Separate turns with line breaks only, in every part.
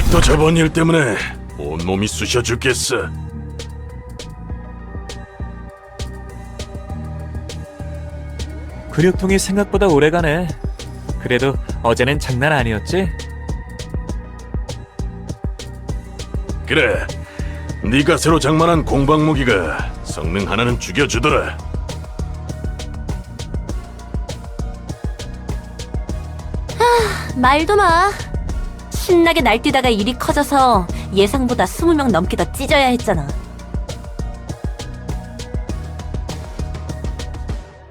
아직도 저번 일 때문에 온몸이 쑤셔 죽겠어.
근육통이 생각보다 오래가네. 그래도 어제는 장난 아니었지?
그래, 네가 새로 장만한 공방 무기가 성능 하나는 죽여주더라.
말도 마. 신나게 날뛰다가 일이 커져서 예상보다 20명 넘게 더 찢어야 했잖아.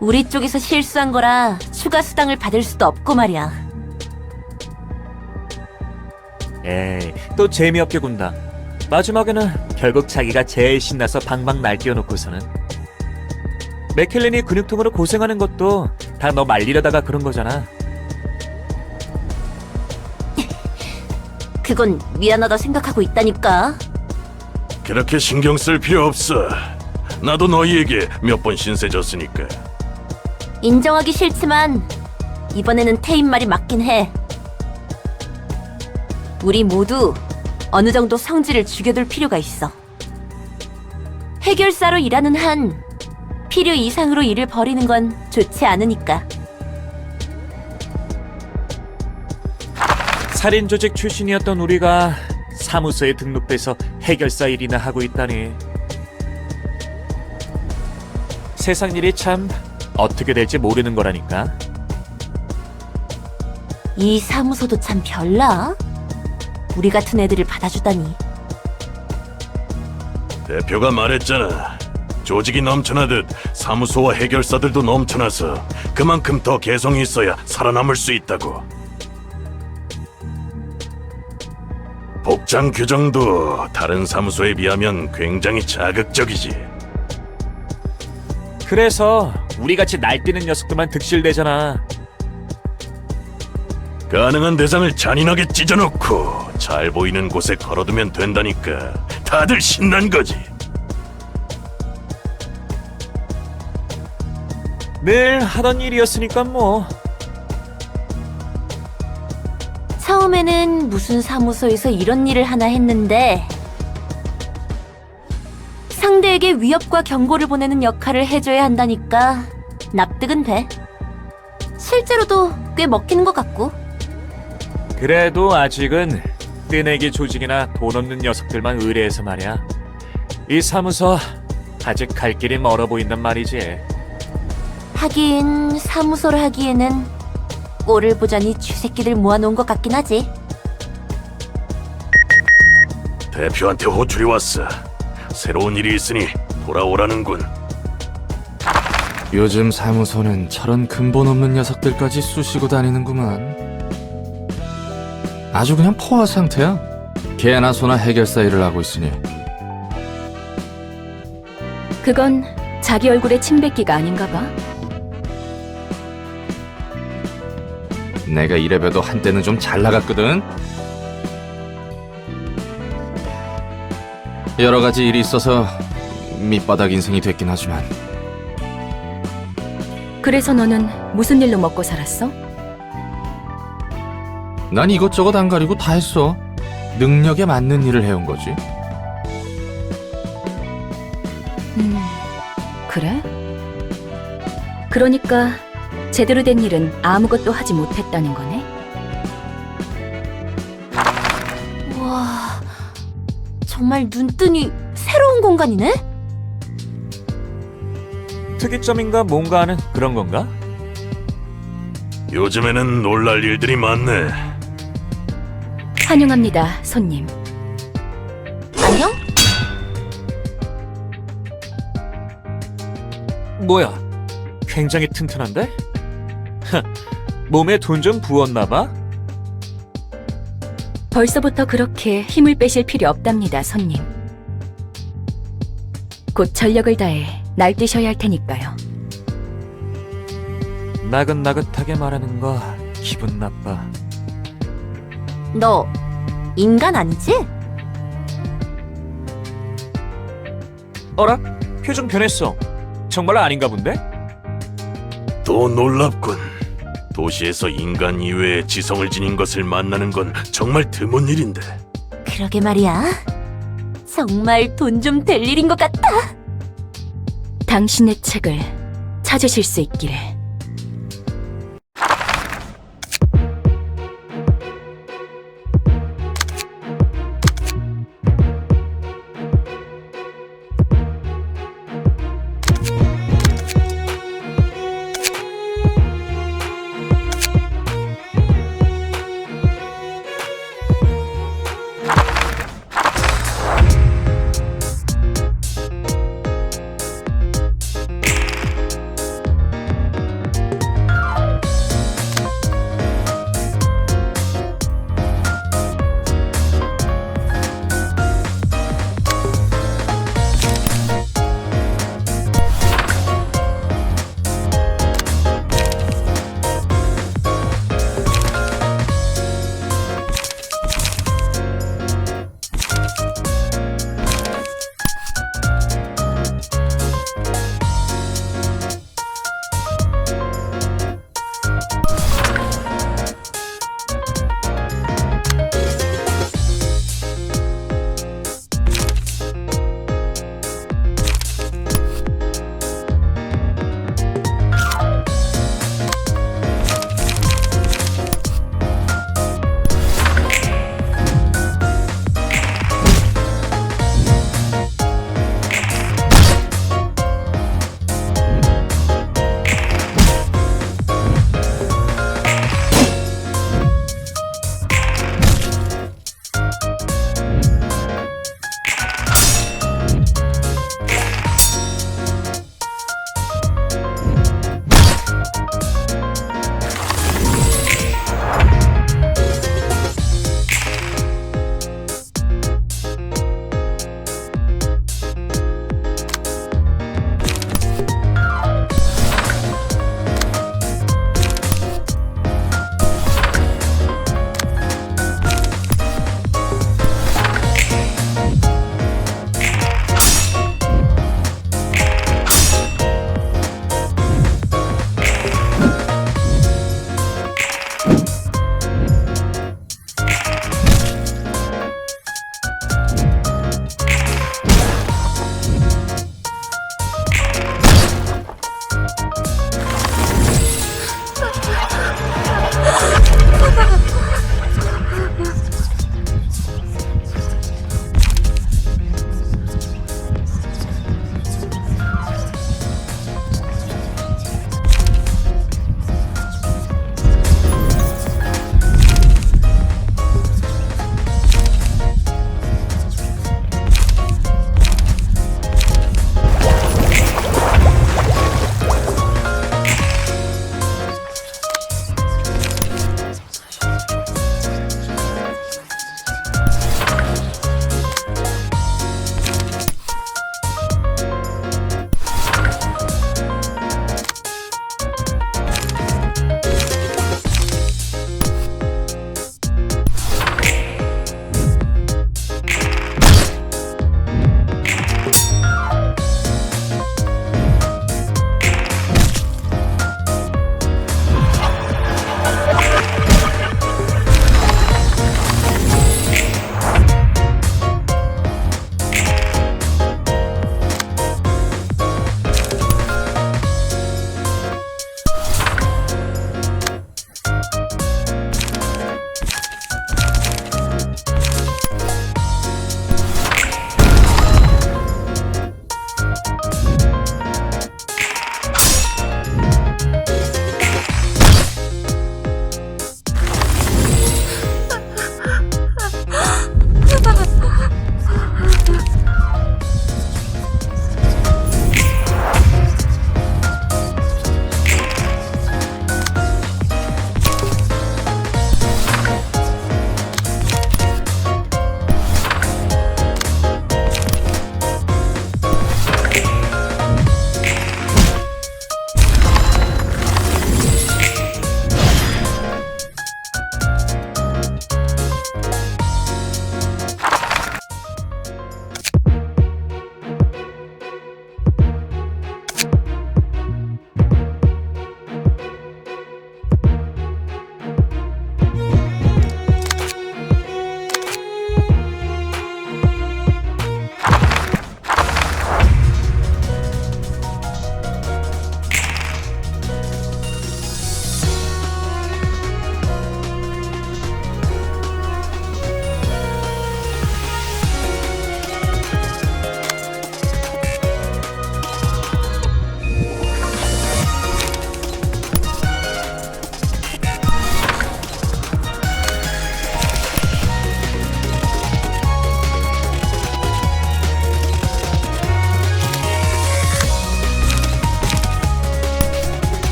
우리 쪽에서 실수한 거라 추가 수당을 받을 수도 없고 말이야.
에이, 또 재미없게 군다. 마지막에는 결국 자기가 제일 신나서 방방 날뛰어놓고서는. 맥켈린이 근육통으로 고생하는 것도 다 너 말리려다가 그런 거잖아.
그건 미안하다 생각하고 있다니까.
그렇게 신경 쓸 필요 없어. 나도 너희에게 몇 번 신세 졌으니까.
인정하기 싫지만 이번에는 태인 말이 맞긴 해. 우리 모두 어느 정도 성질을 죽여둘 필요가 있어. 해결사로 일하는 한 필요 이상으로 일을 벌이는 건 좋지 않으니까.
살인 조직 출신이었던 우리가 사무소에 등록돼서 해결사 일이나 하고 있다니. 세상 일이 참 어떻게 될지 모르는 거라니까.
이 사무소도 참 별나? 우리 같은 애들을 받아주다니.
대표가 말했잖아. 조직이 넘쳐나듯 사무소와 해결사들도 넘쳐나서 그만큼 더 개성이 있어야 살아남을 수 있다고. 복장 규정도 다른 사무소에 비하면 굉장히 자극적이지.
그래서 우리같이 날뛰는 녀석들만 득실되잖아.
가능한 대상을 잔인하게 찢어놓고 잘 보이는 곳에 걸어두면 된다니까. 다들 신난 거지.
늘 하던 일이었으니까 뭐.
처음에는 무슨 사무소에서 이런 일을 하나 했는데 상대에게 위협과 경고를 보내는 역할을 해줘야 한다니까 납득은 돼. 실제로도 꽤 먹히는 것 같고.
그래도 아직은 뜨내기 조직이나 돈 없는 녀석들만 의뢰해서 말이야. 이 사무소 아직 갈 길이 멀어 보인단 말이지.
하긴 사무소를 하기에는 꼴을 보자니 쥐새끼들 모아놓은 것 같긴 하지.
대표한테 호출이 왔어. 새로운 일이 있으니 돌아오라는군.
요즘 사무소는 저런 근본 없는 녀석들까지 쑤시고 다니는구만. 아주 그냥 포화 상태야. 개나 소나 해결사 일을 하고 있으니.
그건 자기 얼굴에 침 뱉기가 아닌가 봐.
내가 이래봬도 한때는 좀 잘 나갔거든. 여러 가지 일이 있어서 밑바닥 인생이 됐긴 하지만.
그래서 너는 무슨 일로 먹고 살았어?
난 이것저것 안 가리고 다 했어. 능력에 맞는 일을 해온 거지.
그래? 그러니까 제대로 된 일은 아무것도 하지 못했다는 거네?
와, 정말 눈뜨니 새로운 공간이네?
특이점인가 뭔가 하는 그런 건가?
요즘에는 놀랄 일들이 많네.
환영합니다, 손님.
안녕?
뭐야? 굉장히 튼튼한데? 몸에 돈 좀 부었나 봐?
벌써부터 그렇게 힘을 빼실 필요 없답니다, 손님. 곧 전력을 다해 날뛰셔야 할 테니까요.
나긋나긋하게 말하는 거 기분 나빠.
너 인간 아니지?
어라? 표정 변했어. 정말 아닌가 본데?
또 놀랍군. 도시에서 인간 이외의 지성을 지닌 것을 만나는 건 정말 드문 일인데.
그러게 말이야. 정말 돈 좀 될 일인 것 같아.
당신의 책을 찾으실 수 있기를.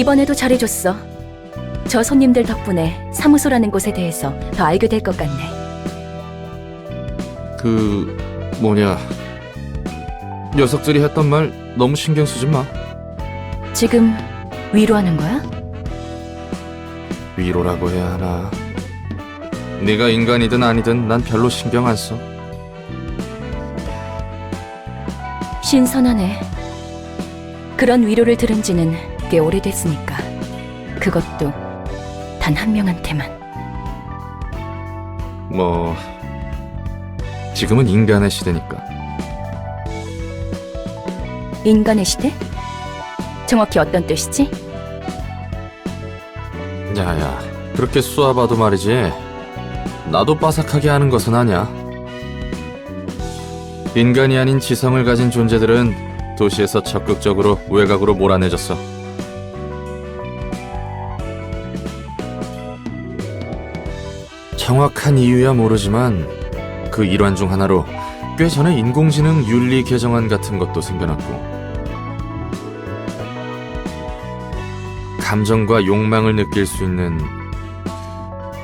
이번에도 잘해줬어. 저 손님들 덕분에 사무소라는 곳에 대해서 더 알게 될 것 같네.
녀석들이 했던 말 너무 신경 쓰지 마.
지금 위로하는 거야?
위로라고 해야 하나. 네가 인간이든 아니든 난 별로 신경 안 써.
신선하네. 그런 위로를 들은 지는 꽤 오래됐으니까. 그것도 단 한 명한테만.
뭐 지금은 인간의 시대니까.
인간의 시대? 정확히 어떤 뜻이지?
야야, 그렇게 쏘아봐도 말이지. 나도 빠삭하게 하는 것은 아니야. 인간이 아닌 지성을 가진 존재들은 도시에서 적극적으로 외곽으로 몰아내졌어. 정확한 이유야 모르지만 그 일환 중 하나로 꽤 전에 인공지능 윤리 개정안 같은 것도 생겨났고, 감정과 욕망을 느낄 수 있는,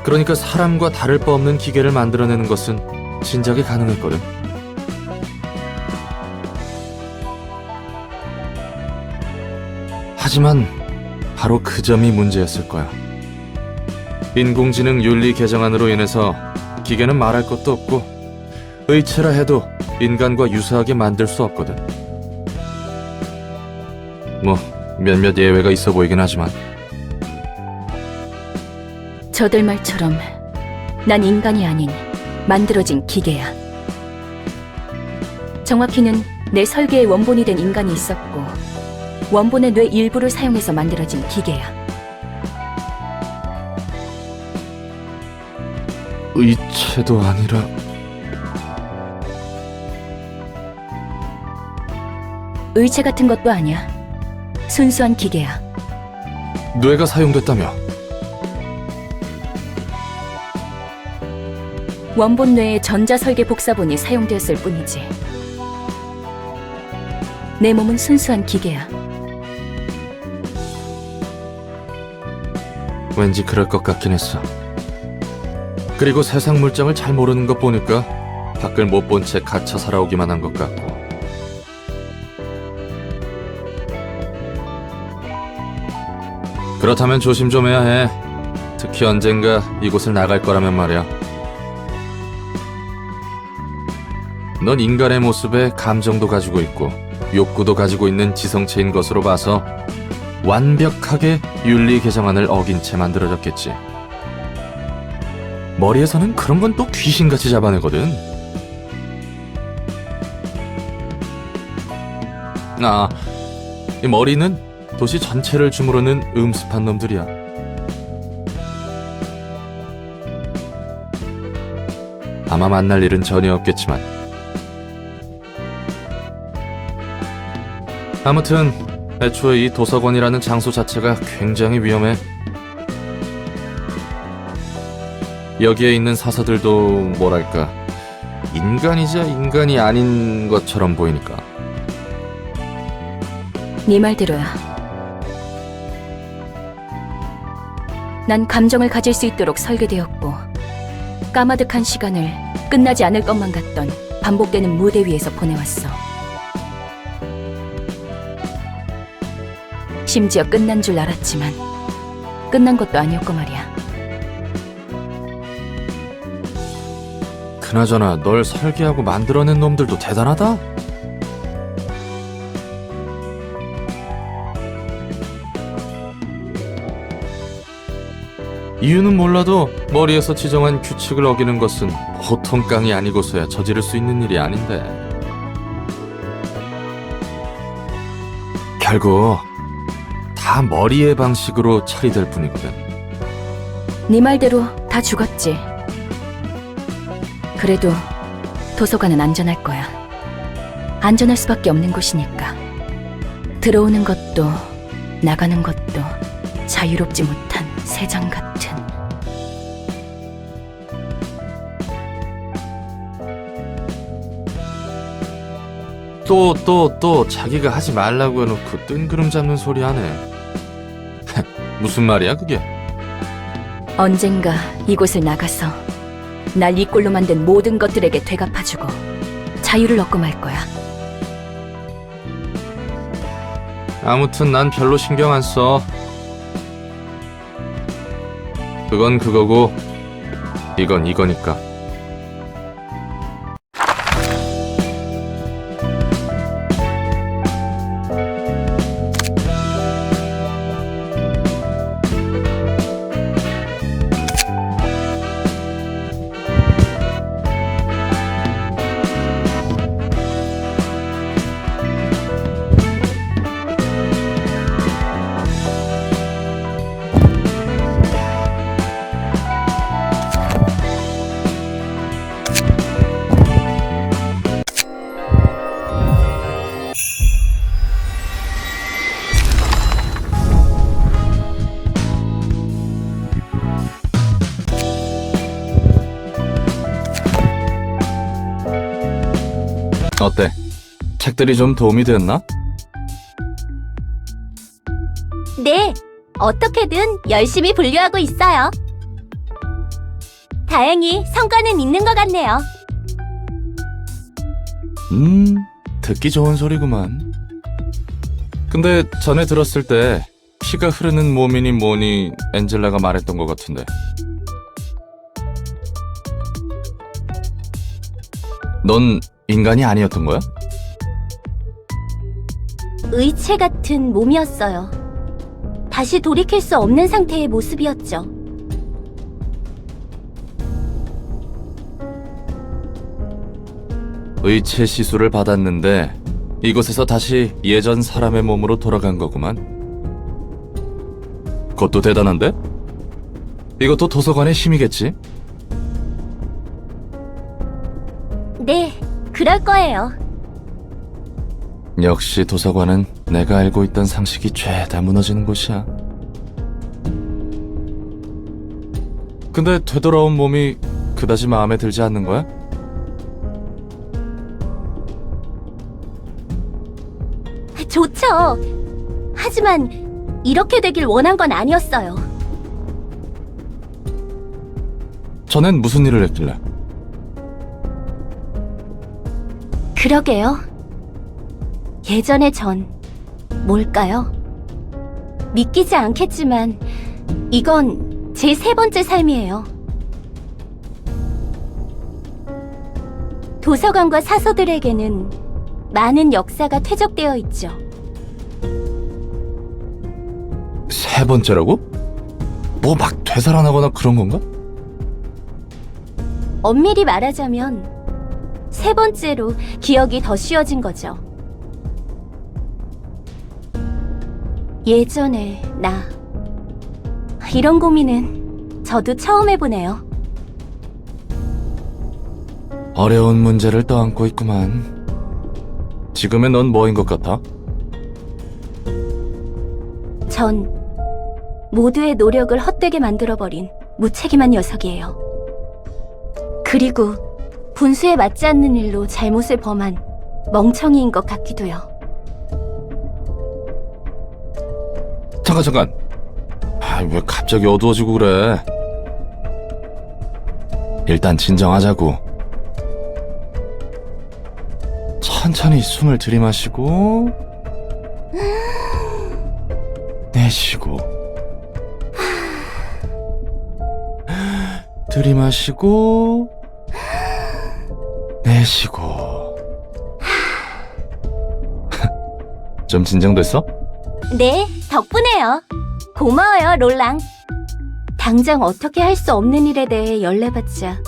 그러니까 사람과 다를 바 없는 기계를 만들어내는 것은 진작에 가능했거든. 하지만 바로 그 점이 문제였을 거야. 인공지능 윤리 개정안으로 인해서 기계는 말할 것도 없고 의체라 해도 인간과 유사하게 만들 수 없거든. 뭐 몇몇 예외가 있어 보이긴 하지만.
저들 말처럼 난 인간이 아닌 만들어진 기계야. 정확히는 내 설계의 원본이 된 인간이 있었고 원본의 뇌 일부를 사용해서 만들어진 기계야.
의체도 아니라
의체 같은 것도 아니야. 순수한 기계야.
뇌가 사용됐다며?
원본 뇌의 전자 설계 복사본이 사용되었을 뿐이지. 내 몸은 순수한 기계야.
왠지 그럴 것 같긴 했어. 그리고 세상 물정을 잘 모르는 것 보니까 밖을 못 본 채 갇혀 살아오기만 한 것 같고. 그렇다면 조심 좀 해야 해. 특히 언젠가 이곳을 나갈 거라면 말이야. 넌 인간의 모습에 감정도 가지고 있고 욕구도 가지고 있는 지성체인 것으로 봐서 완벽하게 윤리 개정안을 어긴 채 만들어졌겠지. 머리에서는 그런 건 또 귀신같이 잡아내거든. 이 머리는 도시 전체를 주무르는 음습한 놈들이야. 아마 만날 일은 전혀 없겠지만. 아무튼 애초에 이 도서관이라는 장소 자체가 굉장히 위험해. 여기에 있는 사서들도 뭐랄까 인간이자 인간이 아닌 것처럼 보이니까.
네 말대로야. 난 감정을 가질 수 있도록 설계되었고 까마득한 시간을 끝나지 않을 것만 같던 반복되는 무대 위에서 보내왔어. 심지어 끝난 줄 알았지만 끝난 것도 아니었고 말이야.
그나저나 널 설계하고 만들어낸 놈들도 대단하다. 이유는 몰라도 머리에서 지정한 규칙을 어기는 것은 보통 깡이 아니고서야 저지를 수 있는 일이 아닌데. 결국 다 머리의 방식으로 처리될 뿐이거든.
네 말대로 다 죽었지. 그래도 도서관은 안전할 거야. 안전할 수밖에 없는 곳이니까. 들어오는 것도 나가는 것도 자유롭지 못한 새장 같은. 또
자기가 하지 말라고 해놓고 뜬구름 잡는 소리 하네. 무슨 말이야 그게?
언젠가 이곳을 나가서 날 이 꼴로 만든 모든 것들에게 되갚아주고 자유를 얻고 말 거야.
아무튼 난 별로 신경 안 써. 그건 그거고 이건 이거니까. 어때? 책들이 좀 도움이 됐나?
네, 어떻게든 열심히 분류하고 있어요. 다행히 성과는 있는 것 같네요.
듣기 좋은 소리구만. 근데 전에 들었을 때 피가 흐르는 몸이니 뭐니 엔젤라가 말했던 것 같은데. 넌 인간이 아니었던 거야?
의체 같은 몸이었어요. 다시 돌이킬 수 없는 상태의 모습이었죠.
의체 시술을 받았는데 이곳에서 다시 예전 사람의 몸으로 돌아간 거구만. 그것도 대단한데? 이것도 도서관의 힘이겠지?
네, 그럴 거예요.
역시 도서관은 내가 알고 있던 상식이 죄다 무너지는 곳이야. 근데 되돌아온 몸이 그다지 마음에 들지 않는 거야?
좋죠. 하지만 이렇게 되길 원한 건 아니었어요.
전엔 무슨 일을 했길래?
그러게요. 예전의 전 뭘까요? 믿기지 않겠지만 이건 제 세 번째 삶이에요. 도서관과 사서들에게는 많은 역사가 퇴적되어 있죠.
세 번째라고? 뭐 막 되살아나거나 그런 건가?
엄밀히 말하자면 세 번째로 기억이 더 쉬워진 거죠. 예전에 나. 이런 고민은 저도 처음 해보네요.
어려운 문제를 떠안고 있구만. 지금의 넌 뭐인 것 같아?
전 모두의 노력을 헛되게 만들어버린 무책임한 녀석이에요. 그리고 분수에 맞지 않는 일로 잘못을 범한 멍청이인 것 같기도요.
잠깐. 왜 갑자기 어두워지고 그래? 일단 진정하자고. 천천히 숨을 들이마시고 내쉬고 들이마시고 내쉬고. 좀 진정됐어?
네, 덕분에요. 고마워요, 롤랑. 당장 어떻게 할 수 없는 일에 대해 연례받자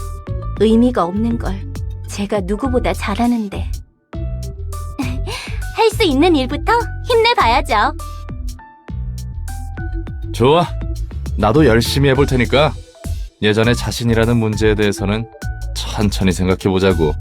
의미가 없는 걸 제가 누구보다 잘하는데. 할 수 있는 일부터 힘내봐야죠.
좋아. 나도 열심히 해볼 테니까 예전의 자신이라는 문제에 대해서는 천천히 생각해보자고.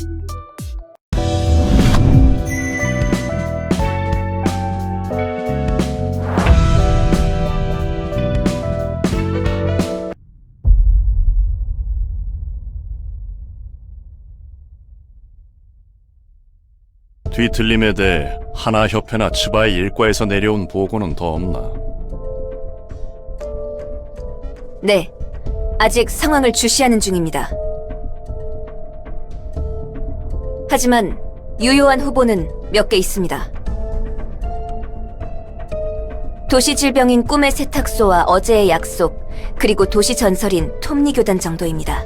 뒤틀림에 대해 하나협회나 츠바의 일과에서 내려온 보고는 더 없나?
네, 아직 상황을 주시하는 중입니다. 하지만 유효한 후보는 몇 개 있습니다. 도시 질병인 꿈의 세탁소와 어제의 약속, 그리고 도시 전설인 톱니 교단 정도입니다.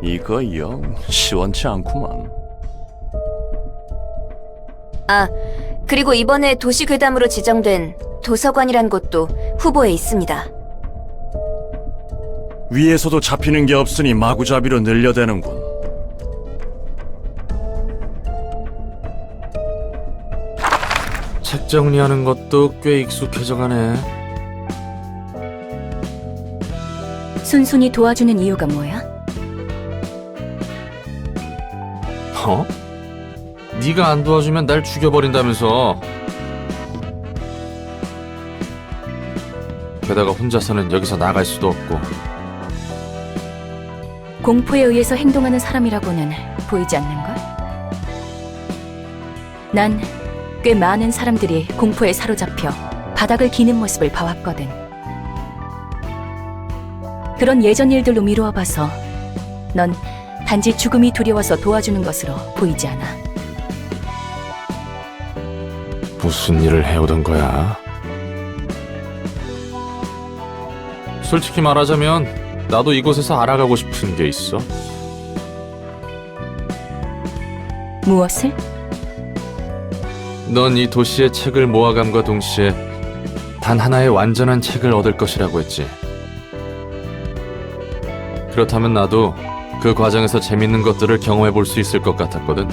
이거 영 시원치 않구만.
아, 그리고 이번에 도시 괴담으로 지정된 도서관이란 곳도 후보에 있습니다.
위에서도 잡히는 게 없으니 마구잡이로 늘려대는군.
책 정리하는 것도 꽤 익숙해져가네.
순순히 도와주는 이유가 뭐야?
어? 네가 안 도와주면 날 죽여버린다면서. 게다가 혼자서는 여기서 나갈 수도 없고.
공포에 의해서 행동하는 사람이라고는 보이지 않는걸? 난 꽤 많은 사람들이 공포에 사로잡혀 바닥을 기는 모습을 봐왔거든. 그런 예전 일들로 미루어 봐서 넌 단지 죽음이 두려워서 도와주는 것으로 보이지 않아.
무슨 일을 해오던 거야? 솔직히 말하자면 나도 이곳에서 알아가고 싶은 게 있어.
무엇을?
넌 이 도시의 책을 모아감과 동시에 단 하나의 완전한 책을 얻을 것이라고 했지. 그렇다면 나도 그 과정에서 재밌는 것들을 경험해 볼 수 있을 것 같았거든.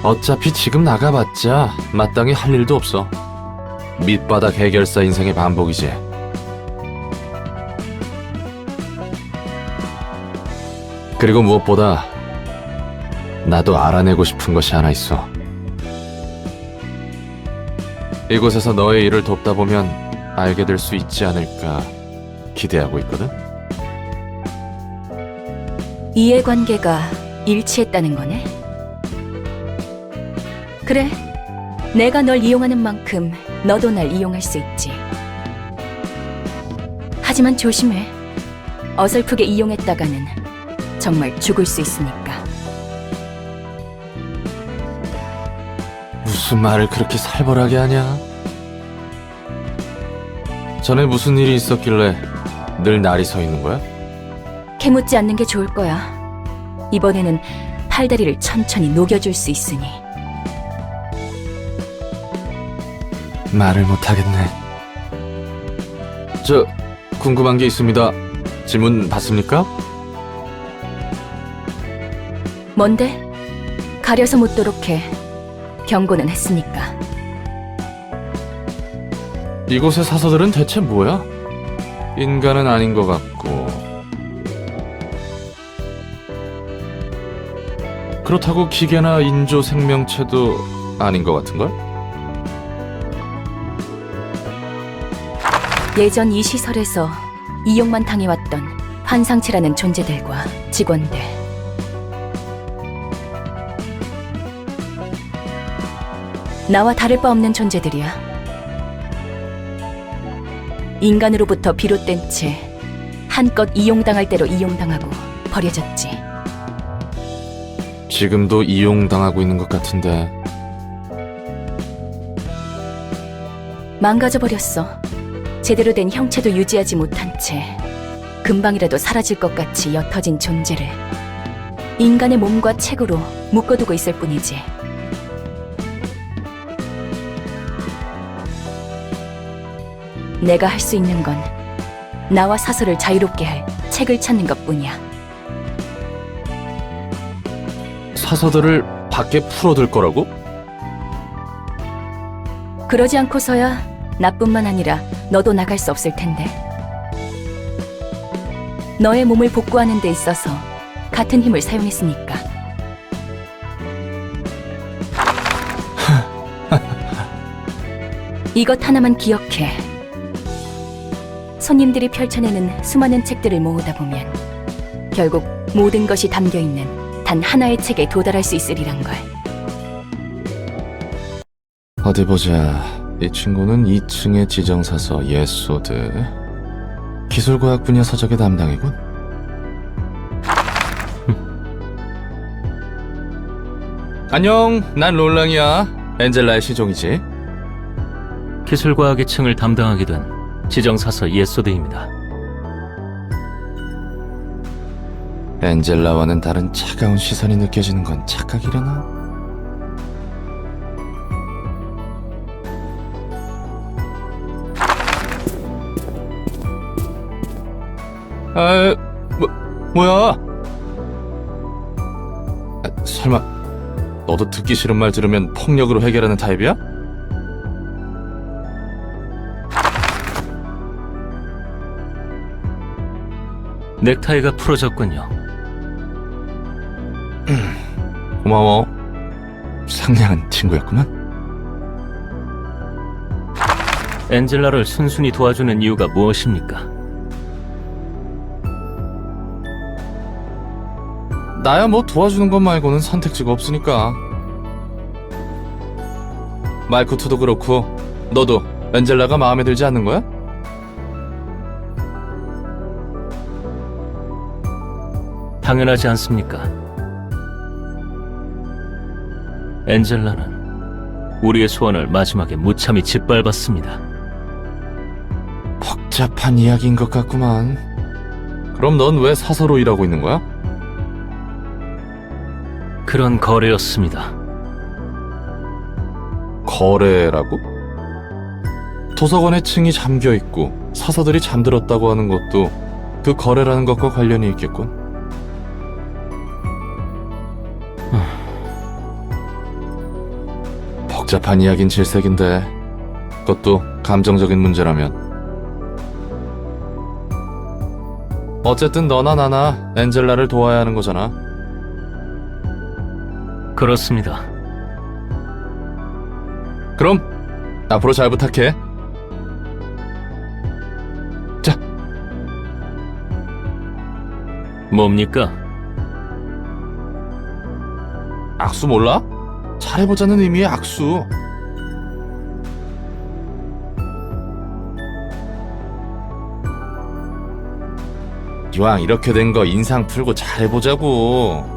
어차피 지금 나가봤자 마땅히 할 일도 없어. 밑바닥 해결사 인생의 반복이지. 그리고 무엇보다 나도 알아내고 싶은 것이 하나 있어. 이곳에서 너의 일을 돕다 보면 알게 될 수 있지 않을까 기대하고 있거든.
이해관계가 일치했다는 거네? 그래, 내가 널 이용하는 만큼 너도 날 이용할 수 있지. 하지만 조심해. 어설프게 이용했다가는 정말 죽을 수 있으니까.
무슨 말을 그렇게 살벌하게 하냐? 전에 무슨 일이 있었길래 늘 날이 서 있는 거야?
캐묻지 않는 게 좋을 거야. 이번에는 팔다리를 천천히 녹여줄 수 있으니.
말을 못하겠네. 저 궁금한 게 있습니다. 질문 받습니까?
뭔데? 가려서 묻도록 해. 경고는 했으니까.
이곳의 사서들은 대체 뭐야? 인간은 아닌 것 같고. 그렇다고 기계나 인조 생명체도 아닌 것 같은걸?
예전 이 시설에서 이용만 당해왔던 환상체라는 존재들과 직원들. 나와 다를 바 없는 존재들이야. 인간으로부터 비롯된 채 한껏 이용당할 대로 이용당하고 버려졌지.
지금도 이용당하고 있는 것 같은데.
망가져버렸어. 제대로 된 형체도 유지하지 못한 채 금방이라도 사라질 것 같이 옅어진 존재를 인간의 몸과 책으로 묶어두고 있을 뿐이지. 내가 할 수 있는 건 나와 사서를 자유롭게 할 책을 찾는 것뿐이야.
사서들을 밖에 풀어둘 거라고?
그러지 않고서야 나뿐만 아니라 너도 나갈 수 없을 텐데. 너의 몸을 복구하는 데 있어서 같은 힘을 사용했으니까. 이것 하나만 기억해. 손님들이 펼쳐내는 수많은 책들을 모으다 보면 결국 모든 것이 담겨있는 단 하나의 책에 도달할 수 있으리란 걸.
어디 보자. 이 친구는 2층의 지정사서 예소드. 기술과학 분야 서적의 담당이군. 안녕, 난 롤랑이야. 엔젤라의 시종이지.
기술과학의 층을 담당하게 된 지정사서 예소드입니다.
엔젤라와는 다른 차가운 시선이 느껴지는 건 착각이려나? 뭐야? 설마 너도 듣기 싫은 말 들으면 폭력으로 해결하는 타입이야?
넥타이가 풀어졌군요.
고마워. 상냥한 친구였구만.
엔젤라를 순순히 도와주는 이유가 무엇입니까?
나야 뭐 도와주는 것 말고는 선택지가 없으니까. 말쿠트도 그렇고 너도 엔젤라가 마음에 들지 않는 거야?
당연하지 않습니까? 엔젤라는 우리의 소원을 마지막에 무참히 짓밟았습니다.
복잡한 이야기인 것 같구만. 그럼 넌 왜 사서로 일하고 있는 거야?
그런 거래였습니다.
거래라고? 도서관의 층이 잠겨있고 사서들이 잠들었다고 하는 것도 그 거래라는 것과 관련이 있겠군. 복잡한 이야긴 질색인데 그것도 감정적인 문제라면. 어쨌든 너나 나나 엔젤라를 도와야 하는 거잖아.
그렇습니다.
그럼 앞으로 잘 부탁해. 자,
뭡니까?
악수 몰라? 잘해보자는 의미의 악수. 이왕 이렇게 된 거 인상 풀고 잘해보자고.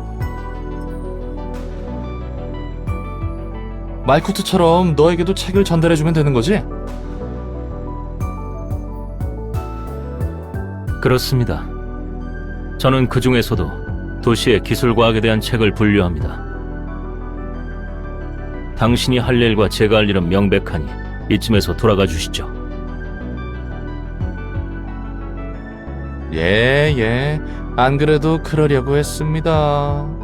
말쿠트처럼 너에게도 책을 전달해주면 되는 거지?
그렇습니다. 저는 그 중에서도 도시의 기술과학에 대한 책을 분류합니다. 당신이 할 일과 제가 할 일은 명백하니 이쯤에서 돌아가 주시죠.
예. 안 그래도 그러려고 했습니다.